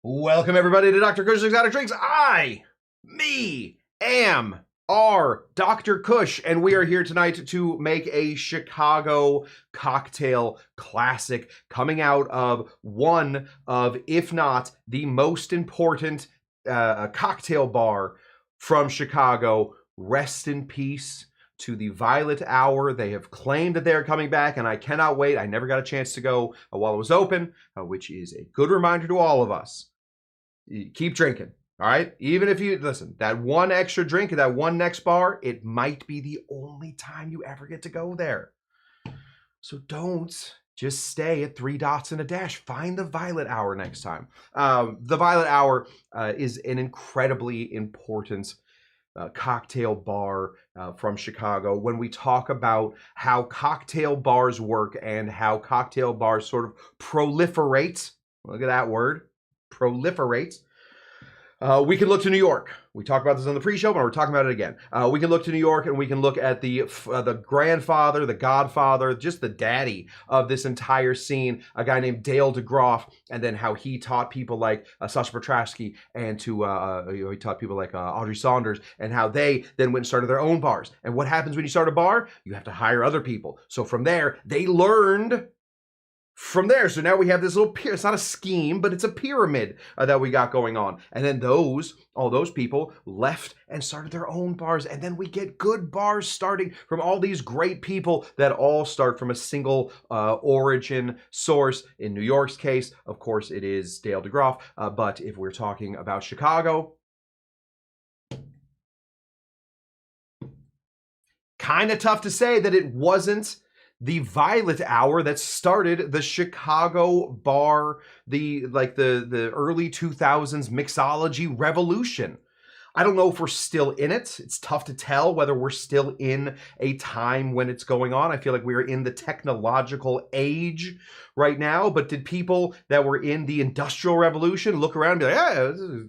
Welcome everybody to Dr. Cush's Exotic Drinks. Am Dr. Cush, and we are here tonight to make a Chicago cocktail classic coming out of one of, if not the most important cocktail bar from Chicago. Rest in peace to the Violet Hour. They have claimed that they are coming back, and I cannot wait. I never got a chance to go while it was open, which is a good reminder to all of us. Keep drinking, all right? Even if you, listen, that one extra drink at that one next bar, it might be the only time you ever get to go there. So don't just stay at 3 dots and a dash. Find the Violet Hour next time. The Violet Hour is an incredibly important cocktail bar from Chicago. When we talk about how cocktail bars work and how cocktail bars sort of proliferate, look at that word, proliferate. We can look to New York. We talked about this on the pre-show, but we're talking about it again. We can look to New York, and we can look at the grandfather, the godfather, just the daddy of this entire scene, a guy named Dale DeGroff, and then how he taught people like Sasha Petrasky, and he taught people like Audrey Saunders, and how they then went and started their own bars. And what happens when you start a bar? You have to hire other people. So from there, they learned from there. So now we have this little it's not a scheme, but it's a pyramid that we got going on. And then all those people left and started their own bars. And then we get good bars starting from all these great people that all start from a single origin source. In New York's case, of course, it is Dale DeGroff. But if we're talking about Chicago, kind of tough to say that it wasn't the Violet Hour that started the Chicago bar, the early 2000s mixology revolution. I don't know if we're still in it. It's tough to tell whether we're still in a time when it's going on. I feel like we're in the technological age right now, but did people that were in the Industrial Revolution look around and be like, yeah, this is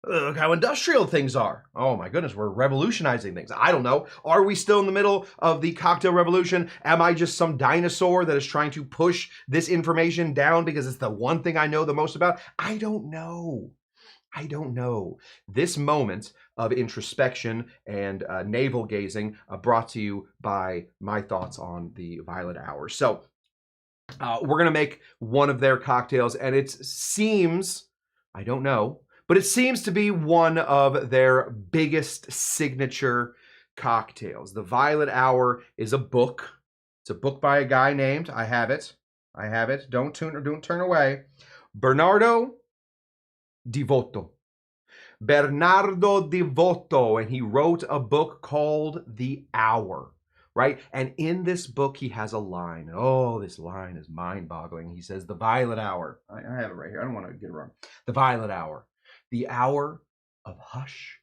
look how industrial things are. Oh my goodness, we're revolutionizing things. I don't know. Are we still in the middle of the cocktail revolution? Am I just some dinosaur that is trying to push this information down because it's the one thing I know the most about? I don't know. I don't know. This moment of introspection and navel gazing brought to you by my thoughts on the Violet Hour. So we're going to make one of their cocktails, and it seems, I don't know, but it seems to be one of their biggest signature cocktails. The Violet Hour is a book. It's a book by a guy named, I have it. Don't turn away. Bernardo Devoto. Bernardo Devoto, and he wrote a book called The Hour, right? And in this book, he has a line. Oh, this line is mind-boggling. He says, the Violet Hour. I have it right here. I don't want to get it wrong. The Violet Hour. The hour of hush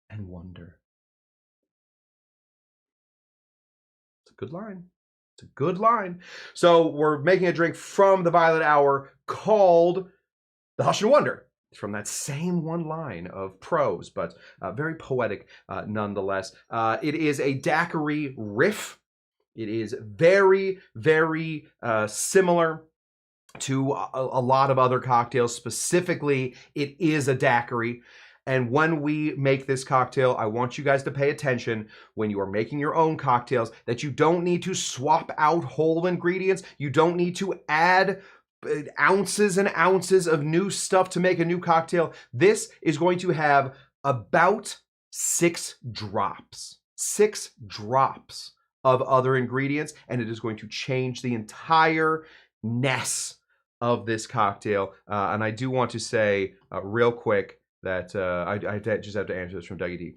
and wonder. It's a good line. It's a good line. So we're making a drink from the Violet Hour called the Hush and Wonder. It's from that same one line of prose, but very poetic nonetheless. It is a daiquiri riff. It is very, very similar to a lot of other cocktails. Specifically, it is a daiquiri. And when we make this cocktail, I want you guys to pay attention when you are making your own cocktails that you don't need to swap out whole ingredients. You don't need to add ounces and ounces of new stuff to make a new cocktail. This is going to have about 6 drops. 6 drops of other ingredients, and it is going to change the entire ness of this cocktail. And I do want to say real quick that I just have to answer this from Dougie D.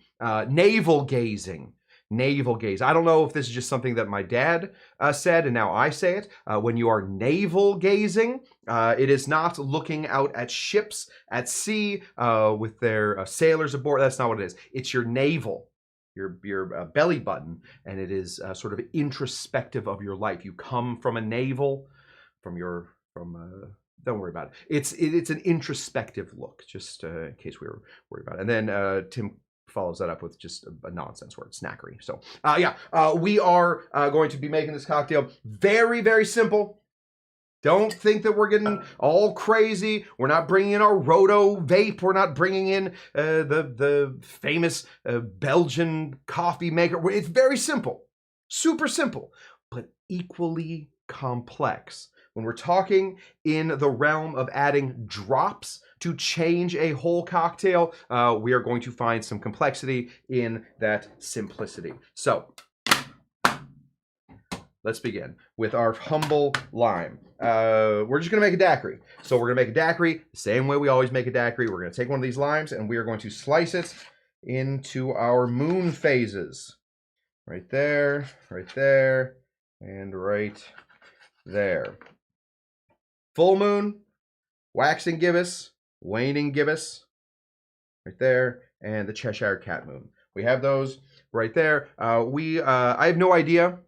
Navel gazing. Navel gaze. I don't know if this is just something that my dad said, and now I say it. When you are navel gazing, it is not looking out at ships at sea with their sailors aboard. That's not what it is. It's your navel, your belly button, and it is sort of introspective of your life. You come from a navel, don't worry about it. It's an introspective look, just in case we were worried about it. And then Tim follows that up with just a nonsense word, snackery. So we are going to be making this cocktail very, very simple. Don't think that we're getting all crazy. We're not bringing in our Roto vape. We're not bringing in the famous Belgian coffee maker. It's very simple, super simple, but equally complex. When we're talking in the realm of adding drops to change a whole cocktail, we are going to find some complexity in that simplicity. So let's begin with our humble lime. We're just going to make a daiquiri. So we're going to make a daiquiri the same way we always make a daiquiri. We're going to take one of these limes and we are going to slice it into our moon phases. Right there, and right there. Full moon, waxing gibbous, waning gibbous, right there, and the Cheshire cat moon. We have those right there. I have no idea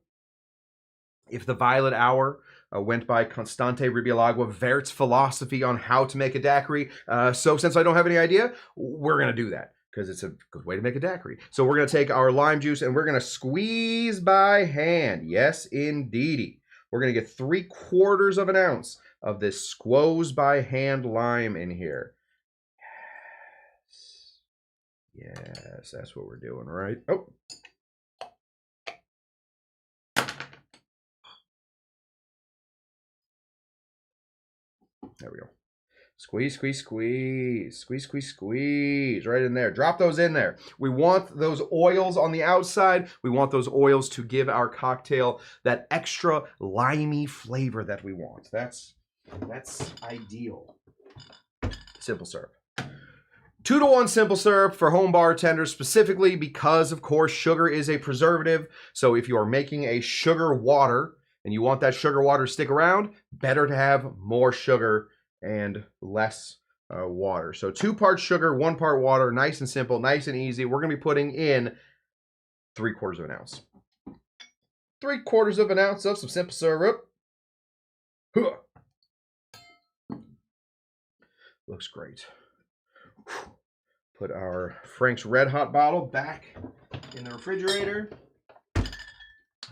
if the Violet Hour went by Constante Ribialagua Vert's philosophy on how to make a daiquiri. So since I don't have any idea, we're going to do that because it's a good way to make a daiquiri. So we're going to take our lime juice and we're going to squeeze by hand. Yes, indeedy. We're going to get 3/4 of an ounce of this squoze by hand lime in here. Yes, that's what we're doing, right? Oh. There we go. Squeeze, squeeze, squeeze, squeeze, squeeze, squeeze, right in there. Drop those in there. We want those oils on the outside. We want those oils to give our cocktail that extra limey flavor that we want. That's ideal. Simple syrup. 2-to-1 simple syrup for home bartenders, specifically because, of course, sugar is a preservative. So if you are making a sugar water and you want that sugar water to stick around, better to have more sugar and less water. So 2 parts sugar, 1 part water, nice and simple, nice and easy. We're going to be putting in 3/4 of an ounce. 3/4 of an ounce of some simple syrup. Huh. Looks great. Put our Frank's Red Hot bottle back in the refrigerator. A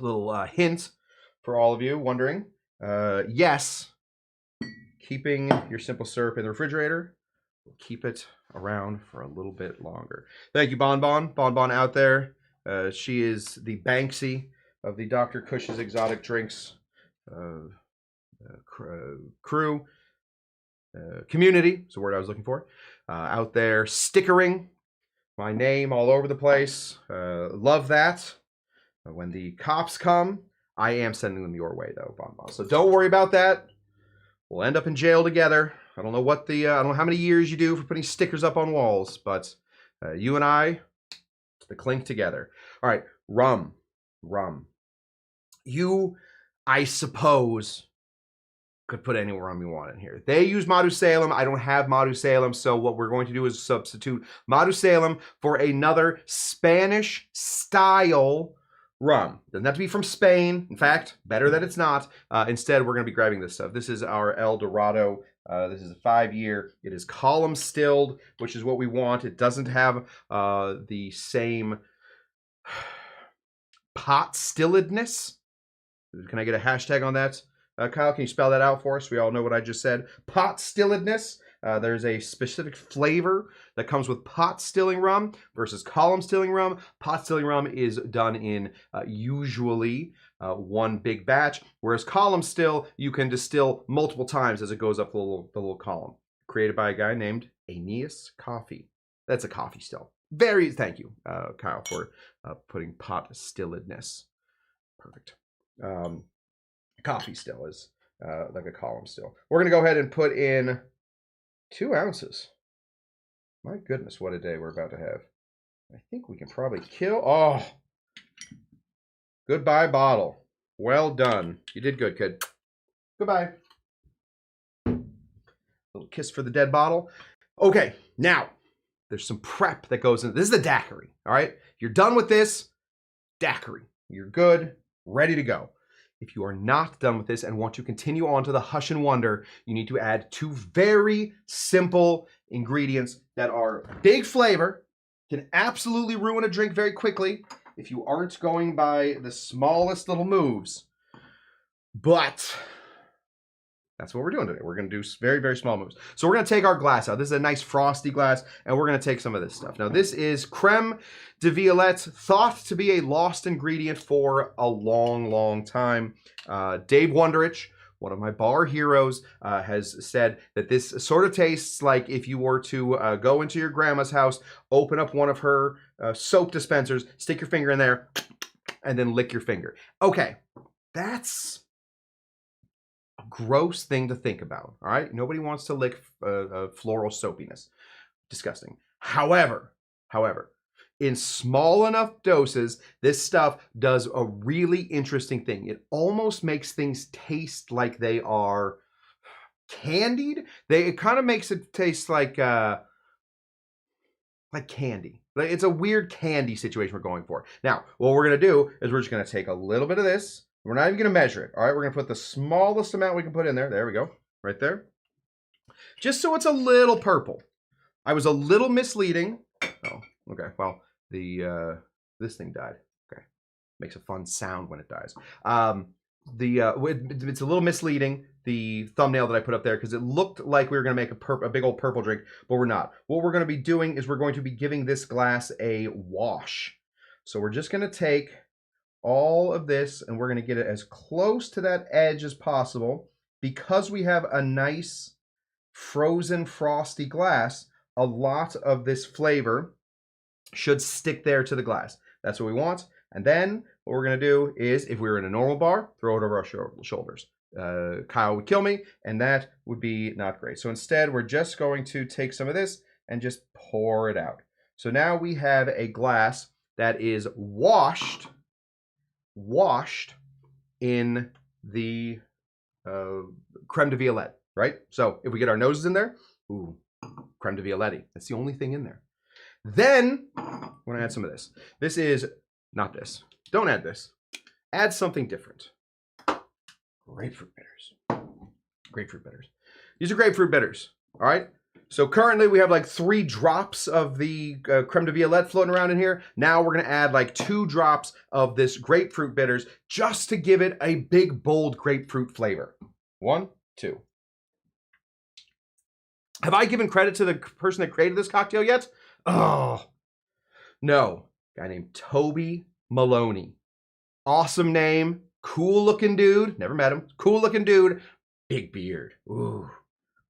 little hint for all of you wondering. Yes, keeping your simple syrup in the refrigerator will keep it around for a little bit longer. Thank you, Bonbon. Bonbon out there. She is the Banksy of the Dr. Cush's Exotic Drinks crew. Community is the word I was looking for. Out there stickering my name all over the place. Love that. When the cops come, I am sending them your way, though, Bonbon. So don't worry about that. We'll end up in jail together. I don't know what I don't know how many years you do for putting stickers up on walls, but you and I, the clink together. All right, rum. You, I suppose, could put any rum you want in here. They use Matusalem. I don't have Matusalem, so what we're going to do is substitute Matusalem for another Spanish-style rum. Doesn't have to be from Spain. In fact, better that it's not. Instead, we're going to be grabbing this stuff. This is our El Dorado. This is a 5-year. It is column stilled, which is what we want. It doesn't have the same pot stilledness. Can I get a hashtag on that? Kyle, can you spell that out for us? We all know what I just said. Pot stilledness. There's a specific flavor that comes with pot stilling rum versus column stilling rum. Pot stilling rum is done in usually one big batch, whereas column still, you can distill multiple times as it goes up the little column. Created by a guy named Aeneas Coffee. That's a coffee still. Thank you, Kyle, for putting pot stilledness. Perfect. Coffee still is like a column still. We're going to go ahead and put in 2 ounces. My goodness, what a day we're about to have. I think we can probably kill. Oh, goodbye, bottle. Well done. You did good, kid. Goodbye. Little kiss for the dead bottle. Okay, now there's some prep that goes in. This is the daiquiri, all right? You're done with this, daiquiri. You're good, ready to go. If you are not done with this and want to continue on to the Hush and Wonder, you need to add 2 very simple ingredients that are big flavor, can absolutely ruin a drink very quickly if you aren't going by the smallest little moves. But That's what we're doing today. We're going to do very, very small moves. So we're going to take our glass out. This is a nice frosty glass, and we're going to take some of this stuff. Now, this is creme de violette, thought to be a lost ingredient for a long, long time. Dave Wonderich, one of my bar heroes, has said that this sort of tastes like if you were to go into your grandma's house, open up one of her soap dispensers, stick your finger in there, and then lick your finger. Okay, that's a gross thing to think about, all right? Nobody wants to lick floral soapiness. Disgusting. However, in small enough doses, this stuff does a really interesting thing. It almost makes things taste like they are candied. It kind of makes it taste like candy. It's a weird candy situation we're going for. Now, what we're going to do is we're just going to take a little bit of this. We're not even going to measure it. All right, we're going to put the smallest amount we can put in there. There we go, right there. Just so it's a little purple. I was a little misleading. Oh, okay. Well, this thing died. Okay, makes a fun sound when it dies. It's a little misleading, the thumbnail that I put up there, because it looked like we were going to make a big old purple drink, but we're not. What we're going to be doing is we're going to be giving this glass a wash. So we're just going to take all of this and we're going to get it as close to that edge as possible. Because we have a nice frozen frosty glass, a lot of this flavor should stick there to the glass. That's what we want. And then what we're going to do is, if we were in a normal bar, throw it over our shoulders. Kyle would kill me, and that would be not great. So instead, we're just going to take some of this and just pour it out. So now we have a glass that is washed in the creme de violette, right? So if we get our noses in there, ooh, creme de violette. That's the only thing in there. Then we're going to add some of this. This is not this. Don't add this. Add something different. Grapefruit bitters. Grapefruit bitters. These are grapefruit bitters, all right? So currently we have like 3 drops of the creme de violette floating around in here. Now we're going to add like 2 drops of this grapefruit bitters just to give it a big, bold grapefruit flavor. 1, 2. Have I given credit to the person that created this cocktail yet? Oh, no. A guy named Toby Maloney. Awesome name. Cool looking dude. Never met him. Cool looking dude. Big beard. Ooh.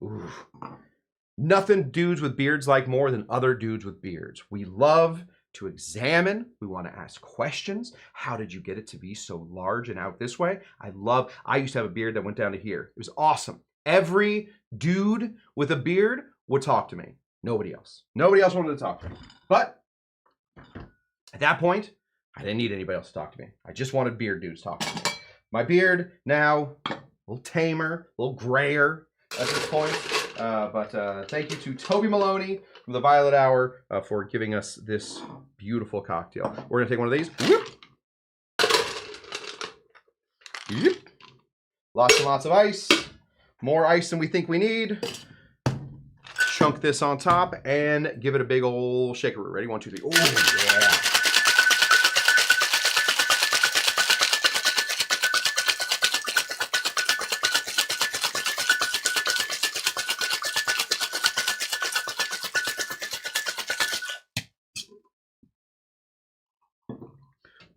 Ooh. Nothing dudes with beards like more than other dudes with beards. We love to examine. We want to ask questions. How did you get it to be so large and out this way? I used to have a beard that went down to here. It was awesome. Every dude with a beard would talk to me. Nobody else. Nobody else wanted to talk to me. But at that point, I didn't need anybody else to talk to me. I just wanted beard dudes talking to me. My beard now, a little tamer, a little grayer at this point. But thank you to Toby Maloney from the Violet Hour for giving us this beautiful cocktail. We're going to take one of these. Yep. Lots and lots of ice. More ice than we think we need. Chunk this on top and give it a big old shaker. Ready? 1, 2, 3. Oh, yeah.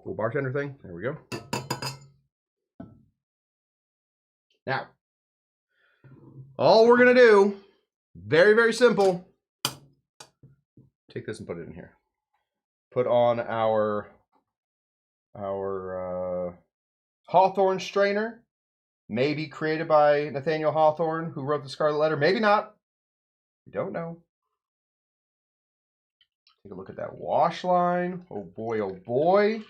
Cool bartender thing. There we go. Now, all we're going to do, very, very simple. Take this and put it in here. Put on our Hawthorne strainer, maybe created by Nathaniel Hawthorne, who wrote the Scarlet Letter. Maybe not. We don't know. Take a look at that wash line. Oh boy, oh boy.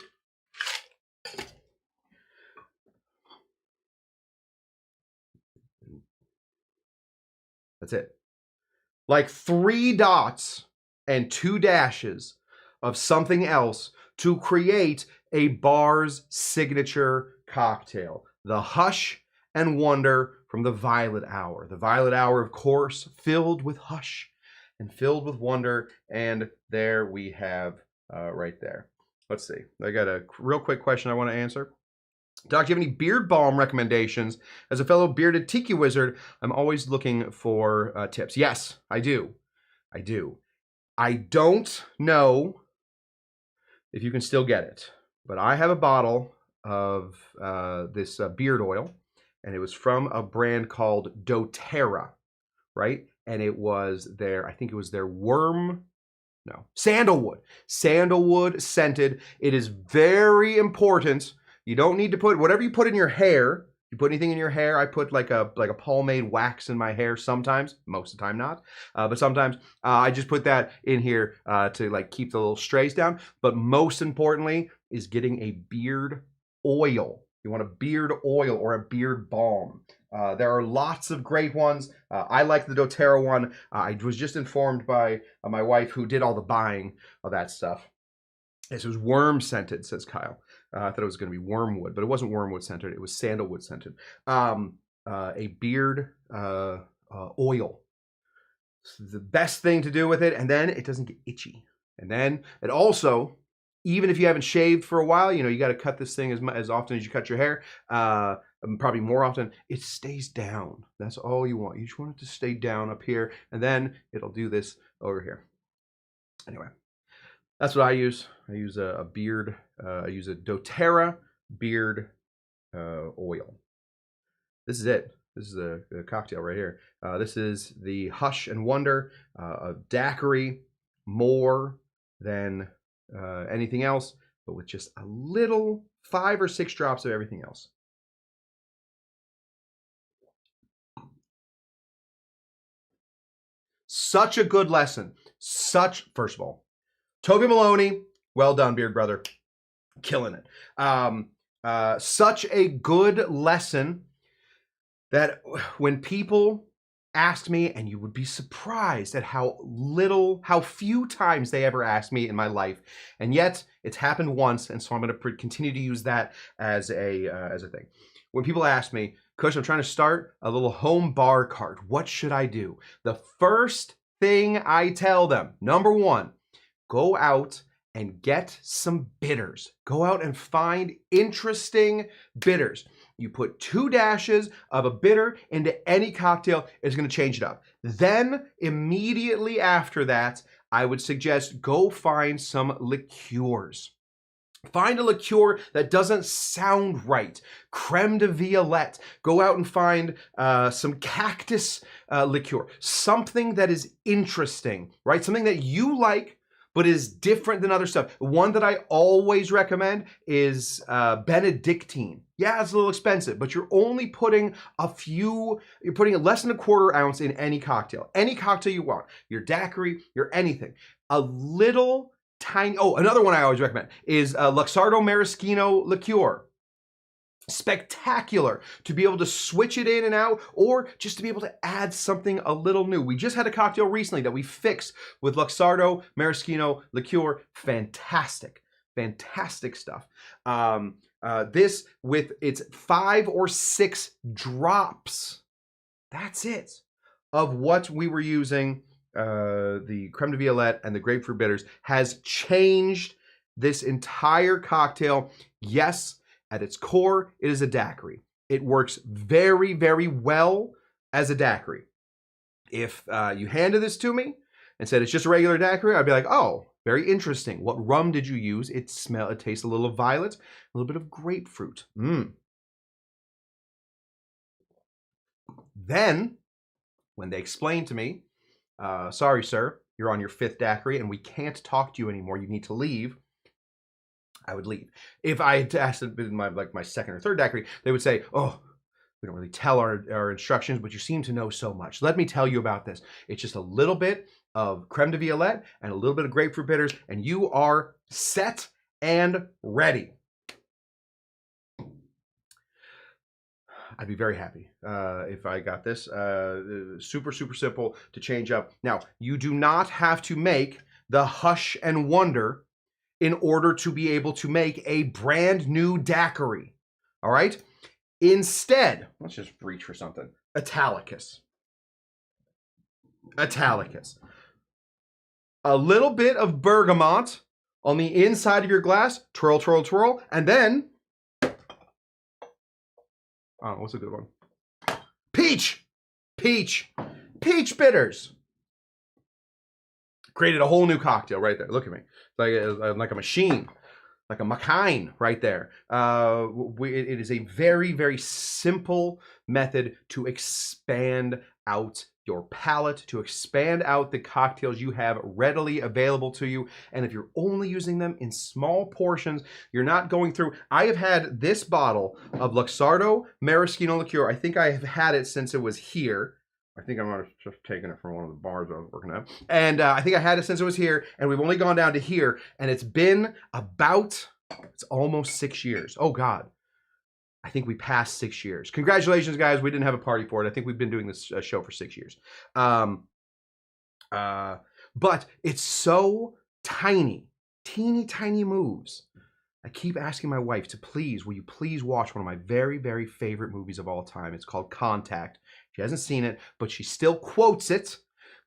That's it. Like 3 dots and 2 dashes of something else to create a bar's signature cocktail. The Hush and Wonder from the Violet Hour. The Violet Hour, of course, filled with hush and filled with wonder. And there we have right there. Let's see. I got a real quick question I want to answer. Doc, do you have any beard balm recommendations? As a fellow bearded Tiki wizard, I'm always looking for tips. Yes, I do. I do. I don't know if you can still get it, but I have a bottle of this beard oil, and it was from a brand called doTERRA, right? And it was their, I think it was their sandalwood scented. It is very important. You don't need to put whatever you put in your hair. You put anything in your hair, I put like a pomade wax in my hair sometimes, most of the time not, but sometimes I just put that in here to like keep the little strays down. But most importantly is getting a beard oil. You want a beard oil or a beard balm. There are lots of great ones. I like the doTERRA one. I was just informed by my wife, who did all the buying of that stuff. This was worm scented, says Kyle. I thought it was going to be wormwood, but it wasn't wormwood scented. It was sandalwood scented. A beard oil. It's the best thing to do with it, and then it doesn't get itchy. And then it also, even if you haven't shaved for a while, you know, you got to cut this thing as often as you cut your hair. Probably more often. It stays down. That's all you want. You just want it to stay down up here, and then it'll do this over here. Anyway. That's what I use. I use a beard, I use a doTERRA beard oil. This is it. This is the cocktail right here. This is the Hush and Wonder, a daiquiri, more than anything else, but with just a little 5 or 6 drops of everything else. Such a good lesson. First of all, Toby Maloney, well done, Beard Brother. Killing it. Such a good lesson that when people ask me, and you would be surprised at how few times they ever asked me in my life, and yet it's happened once, and so I'm going to continue to use that as a thing. When people ask me, Cush, I'm trying to start a little home bar cart. What should I do? The first thing I tell them, number one, go out and get some bitters. Go out and find interesting bitters. You put 2 dashes of a bitter into any cocktail, it's going to change it up. Then immediately after that, I would suggest go find some liqueurs. Find a liqueur that doesn't sound right. Creme de violette. Go out and find some cactus liqueur. Something that is interesting, right? Something that you like, but is different than other stuff. One that I always recommend is Benedictine. Yeah, it's a little expensive, but you're only putting you're putting less than a 1/4 ounce in any cocktail. Any cocktail you want. Your daiquiri, your anything. A little tiny, another one I always recommend is Luxardo Maraschino liqueur. Spectacular to be able to switch it in and out, or just to be able to add something a little new. We just had a cocktail recently that we fixed with Luxardo Maraschino liqueur. Fantastic stuff. This with its 5 or 6 drops, that's it, of what we were using. The creme de violette and the grapefruit bitters has changed this entire cocktail. Yes, at its core, it is a daiquiri. It works very, very well as a daiquiri. If you handed this to me and said it's just a regular daiquiri, I'd be like, oh, very interesting. What rum did you use? It tastes a little of violet, a little bit of grapefruit. Then, when they explained to me, sorry, sir, you're on your 5th daiquiri and we can't talk to you anymore. You need to leave. I would leave. If I had asked it in my 2nd or 3rd daiquiri, they would say, oh, we don't really tell our instructions, but you seem to know so much. Let me tell you about this. It's just a little bit of creme de violette and a little bit of grapefruit bitters, and you are set and ready. I'd be very happy if I got this. Super, super simple to change up. Now, you do not have to make the Hush and Wonder in order to be able to make a brand new daiquiri. All right? Instead, let's just reach for something. Italicus. A little bit of bergamot on the inside of your glass. Twirl, twirl, twirl. And then Oh, what's a good one? Peach! Peach! Peach bitters! Created a whole new cocktail right there. Look at me. Like a machine. Like a machine right there. It is a very, very simple method to expand out your palate, to expand out the cocktails you have readily available to you. And if you're only using them in small portions, you're not going through. I have had this bottle of Luxardo Maraschino liqueur. I think I have had it since it was here. I think I might have just taken it from one of the bars I was working at. And I think I had it since it was here, and we've only gone down to here, and it's been about, it's almost 6 years. Oh, God. I think we passed 6 years. Congratulations, guys. We didn't have a party for it. I think we've been doing this show for 6 years. But it's so tiny, teeny tiny moves. I keep asking my wife to please, will you please watch one of my very, very favorite movies of all time. It's called Contact. She hasn't seen it, but she still quotes it,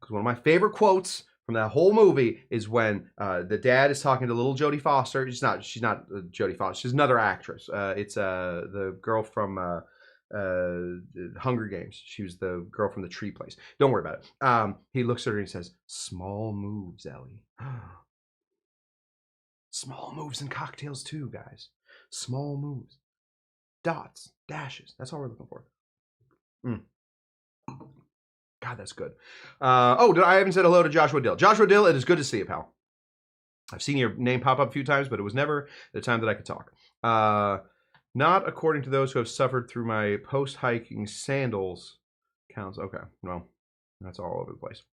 because one of my favorite quotes from that whole movie is when the dad is talking to little Jodie Foster. She's not Jodie Foster. She's another actress. It's the girl from Hunger Games. She was the girl from the tree place. Don't worry about it. He looks at her and he says, "Small moves, Ellie." Small moves in cocktails too, guys. Small moves. Dots, dashes. That's all we're looking for. God, that's good. I haven't said hello to Joshua Dill. Joshua Dill, it is good to see you, pal. I've seen your name pop up a few times, but it was never the time that I could talk. Not according to those who have suffered through my post-hiking sandals counts. Okay, well, that's all over the place.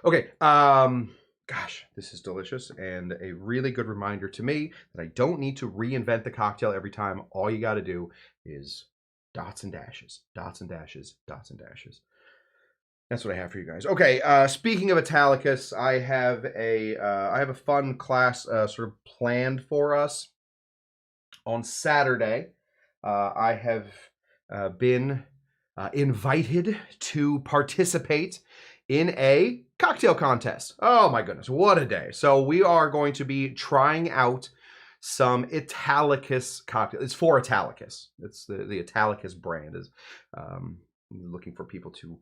Okay, gosh, this is delicious and a really good reminder to me that I don't need to reinvent the cocktail every time. All you got to do is dots and dashes, dots and dashes, dots and dashes. That's what I have for you guys. Okay, speaking of Italicus, I have a fun class sort of planned for us on Saturday. I have been invited to participate in a cocktail contest. Oh my goodness, what a day. So we are going to be trying out some Italicus cocktail. It's for Italicus. It's the Italicus brand is looking for people to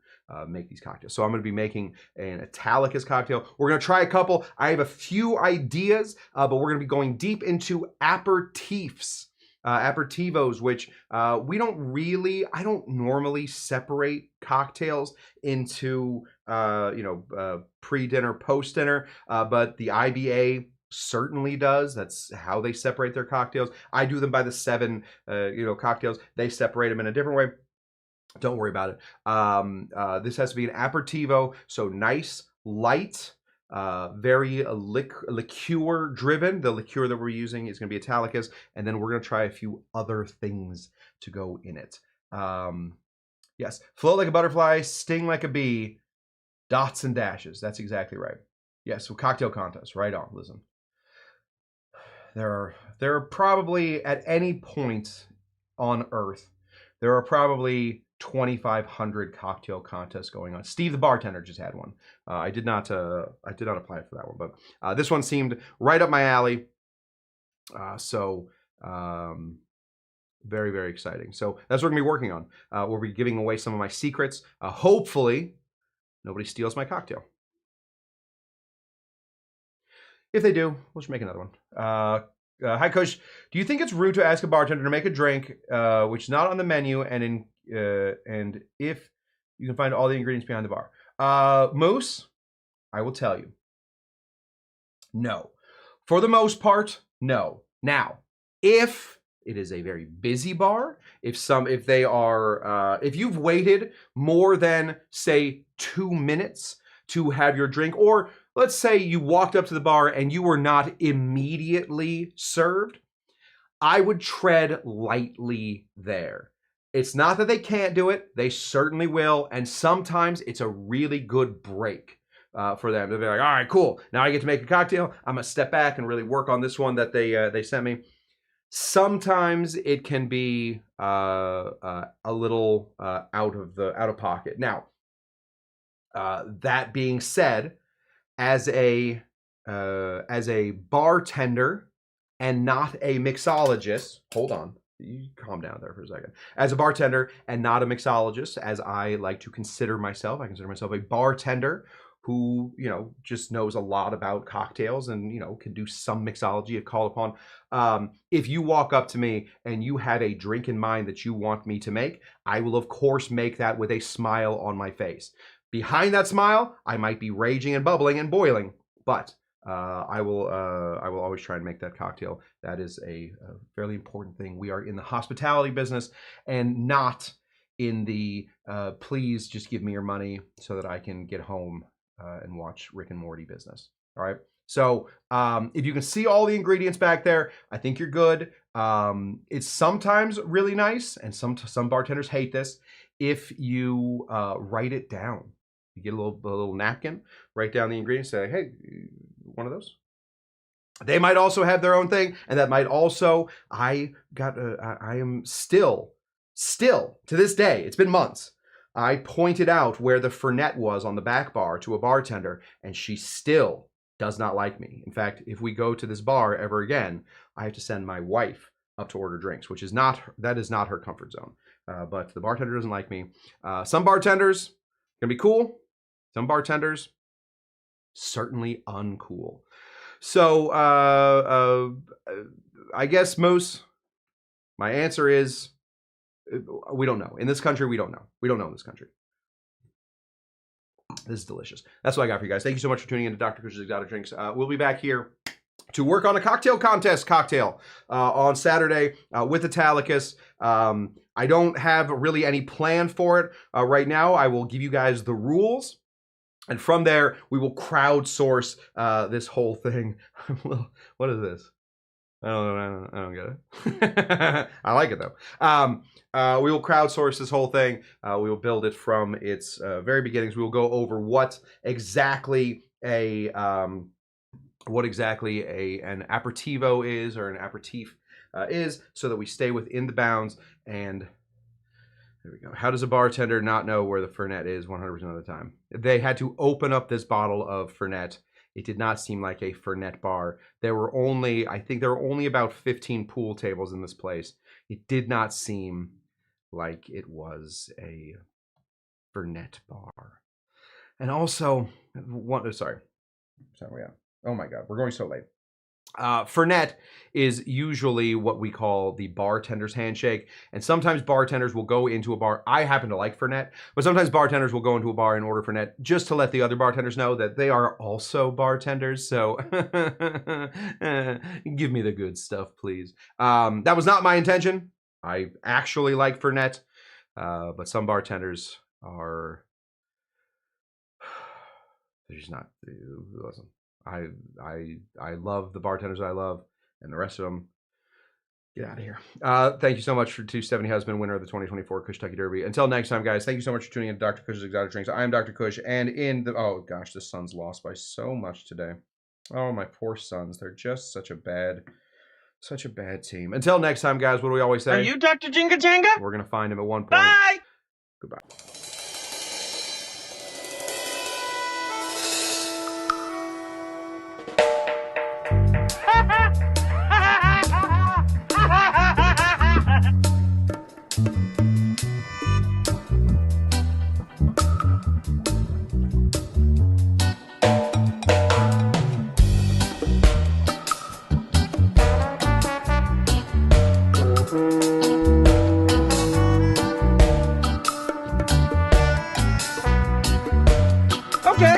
make these cocktails. So I'm going to be making an Italicus cocktail. We're going to try a couple. I have a few ideas, but we're going to be going deep into aperitifs. Aperitivos, which I don't normally separate cocktails into, pre-dinner, post-dinner, but the IBA certainly does. That's how they separate their cocktails. I do them by the 7, cocktails. They separate them in a different way. Don't worry about it. This has to be an aperitivo, so nice, light, very liqueur driven. The liqueur that we're using is going to be Italicus, and then we're going to try a few other things to go in it. Yes, float like a butterfly, sting like a bee, dots and dashes. That's exactly right. Yes, so cocktail contest. Right on. Listen, there are probably at any point on Earth, there are probably 2,500 cocktail contests going on. Steve the bartender just had one. I did not apply for that one, but this one seemed right up my alley. Very, very exciting. So that's what we're gonna be working on. We'll be giving away some of my secrets. Hopefully, nobody steals my cocktail. If they do, we'll just make another one. Hi, Cush. Do you think it's rude to ask a bartender to make a drink which is not on the menu, and if you can find all the ingredients behind the bar? Moose, I will tell you, no. For the most part, no. Now, if it is a very busy bar, if you've waited more than, say, 2 minutes to have your drink, or let's say you walked up to the bar and you were not immediately served, I would tread lightly there. It's not that they can't do it. They certainly will. And sometimes it's a really good break for them. They'll be like, all right, cool. Now I get to make a cocktail. I'm going to step back and really work on this one that they sent me. Sometimes it can be a little out of pocket. Now, that being said, as a bartender and not a mixologist, hold on. You calm down there for a second. As a bartender and not a mixologist, as I like to consider myself, I consider myself a bartender who, just knows a lot about cocktails and, can do some mixology if called upon. If you walk up to me and you have a drink in mind that you want me to make, I will, of course, make that with a smile on my face. Behind that smile, I might be raging and bubbling and boiling, but I will always try and make that cocktail. That is a fairly important thing. We are in the hospitality business and not in the please just give me your money so that I can get home and watch Rick and Morty business. All right. So if you can see all the ingredients back there, I think you're good. It's sometimes really nice, and some bartenders hate this, if you write it down. You get a little napkin, write down the ingredients, say, hey, one of those. They might also have their own thing, and that might also, I am still to this day, it's been months, I pointed out where the Fernet was on the back bar to a bartender, and she still does not like me. In fact, if we go to this bar ever again, I have to send my wife up to order drinks, which is not her comfort zone. But the bartender doesn't like me. Some bartenders can be cool. Some bartenders certainly uncool. So I guess my answer is we don't know. In this country, we don't know. We don't know in this country. This is delicious. That's what I got for you guys. Thank you so much for tuning in to Dr. Cush's Exotic Drinks. We'll be back here to work on a cocktail contest on Saturday with Italicus. I don't have really any plan for it right now. I will give you guys the rules. And from there, we will crowdsource this whole thing. What is this? I don't get it. I like it though. We will crowdsource this whole thing. We will build it from its very beginnings. We will go over what exactly an aperitivo is, or an aperitif is, so that we stay within the bounds. And there we go. How does a bartender not know where the Fernet is 100% of the time? They had to open up this bottle of Fernet. It did not seem like a Fernet bar. I think there were only about 15 pool tables in this place. It did not seem like it was a Fernet bar. And also, sorry, yeah. Oh my God, we're going so late. Fernet is usually what we call the bartender's handshake, and sometimes bartenders will go into a bar. I happen to like Fernet, but sometimes bartenders will go into a bar and order Fernet just to let the other bartenders know that they are also bartenders. So give me the good stuff, please. That was not my intention. I actually like Fernet, but some bartenders are... They're just not... Listen. I love the bartenders I love, and the rest of them, get out of here. Thank you so much to 270 Husband, winner of the 2024 Cush Kentucky Derby. Until next time, guys, thank you so much for tuning in to Dr. Cush's Exotic Drinks. I am Dr. Cush, and oh gosh, the Suns lost by so much today. Oh, my poor Suns. They're just such a bad team. Until next time, guys, what do we always say? Are you Dr. Jinga Janga? We're going to find him at one point. Bye! Goodbye. Okay.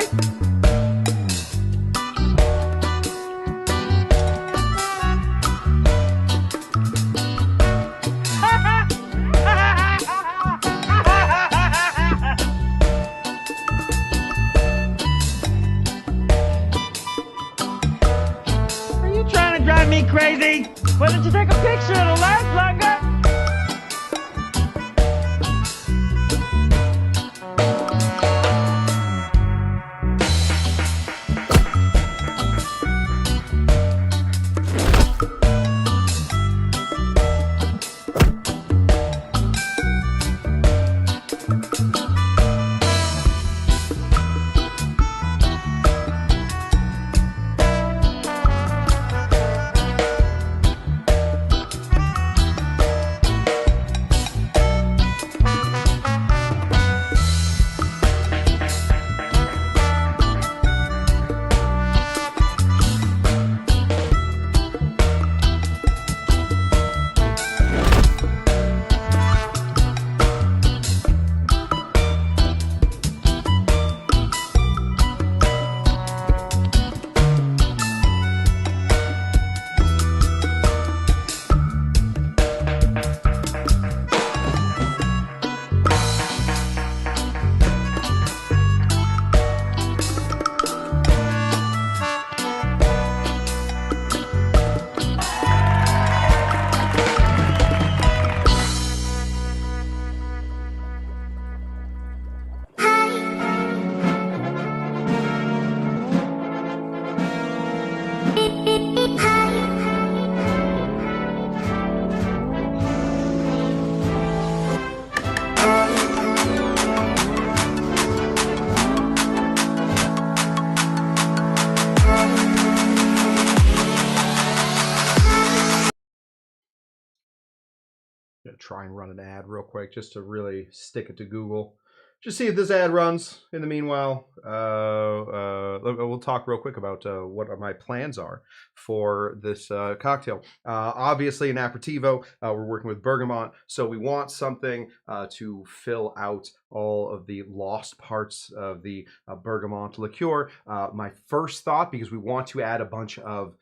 try and run an ad real quick just to really stick it to Google. Just see if this ad runs. In the meanwhile, we'll talk real quick about what my plans are for this cocktail. Obviously, an aperitivo. We're working with bergamot, so we want something to fill out all of the lost parts of the bergamot liqueur. My first thought, because we want to add a bunch of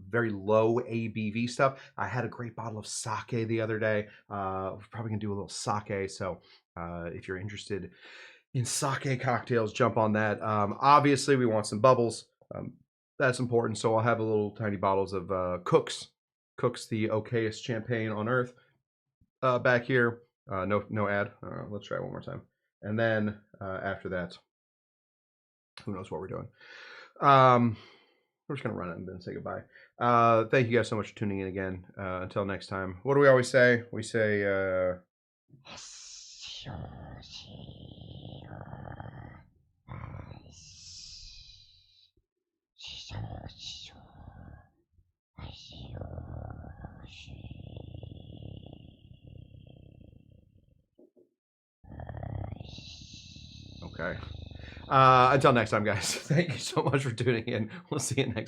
very low ABV stuff. I had a great bottle of sake the other day. We're probably gonna do a little sake, so if you're interested in sake cocktails, jump on that. Obviously, we want some bubbles. That's important. So I'll have a little tiny bottles of Cooks, the okayest champagne on earth, back here. No ad. Let's try it one more time. And then after that, who knows what we're doing. We're just gonna run it and then say goodbye. Thank you guys so much for tuning in again. Until next time. What do we always say? We say okay. Until next time, guys. Thank you so much for tuning in. We'll see you next time.